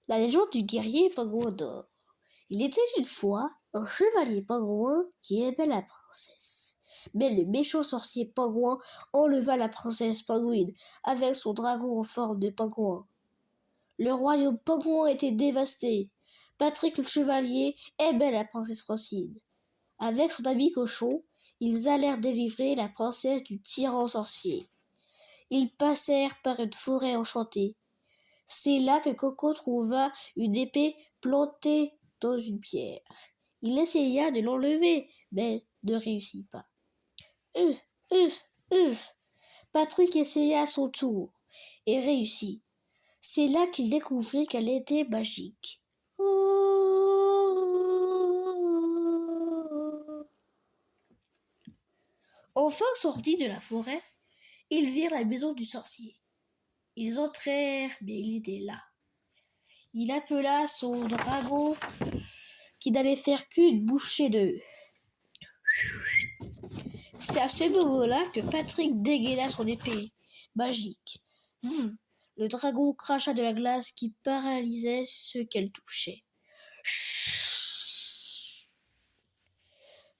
La légende du guerrier pingouin d'or. Il était une fois un chevalier pingouin qui aimait la princesse. Mais le méchant sorcier pingouin enleva la princesse pingouine avec son dragon en forme de pingouin. Le royaume pingouin était dévasté. Patrick le chevalier aimait la princesse Francine. Avec son ami cochon, ils allèrent délivrer la princesse du tyran sorcier. Ils passèrent par une forêt enchantée. C'est là que Coco trouva une épée plantée dans une pierre. Il essaya de l'enlever, mais ne réussit pas. Euh, euh, euh. Patrick essaya à son tour et réussit. C'est là qu'il découvrit qu'elle était magique. Enfin sortis de la forêt, ils virent la maison du sorcier. Ils entrèrent, mais il était là. Il appela son dragon qui n'allait faire qu'une bouchée d'œuf. C'est à ce moment-là que Patrick dégaina son épée magique. Le dragon cracha de la glace qui paralysait ceux qu'elle touchait.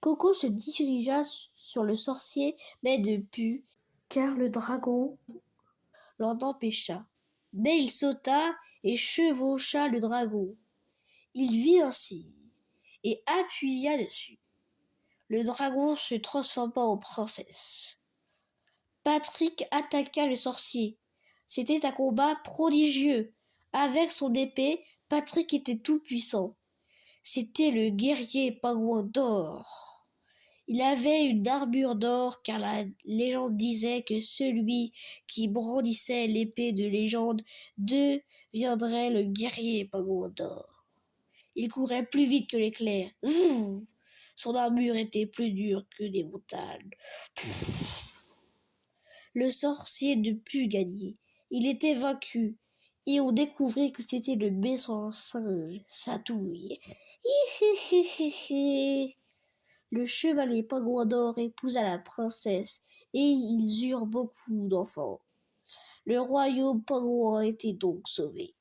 Coco se dirigea sur le sorcier, mais ne put, car le dragon l'en empêcha. Mais il sauta et chevaucha le dragon. Il vit ainsi et appuya dessus. Le dragon se transforma en princesse. Patrick attaqua le sorcier. C'était un combat prodigieux. Avec son épée, Patrick était tout puissant. C'était le guerrier pingouin d'or. Il avait une armure d'or car la légende disait que celui qui brandissait l'épée de légende deviendrait le guerrier pingouin d'or. Il courait plus vite que l'éclair. Son armure était plus dure que des montagnes. Le sorcier ne put gagner. Il était vaincu. Et on découvrit que c'était le méchant singe, Satouille. Le chevalier pingouin d'or épousa la princesse et ils eurent beaucoup d'enfants. Le royaume pingouin était donc sauvé.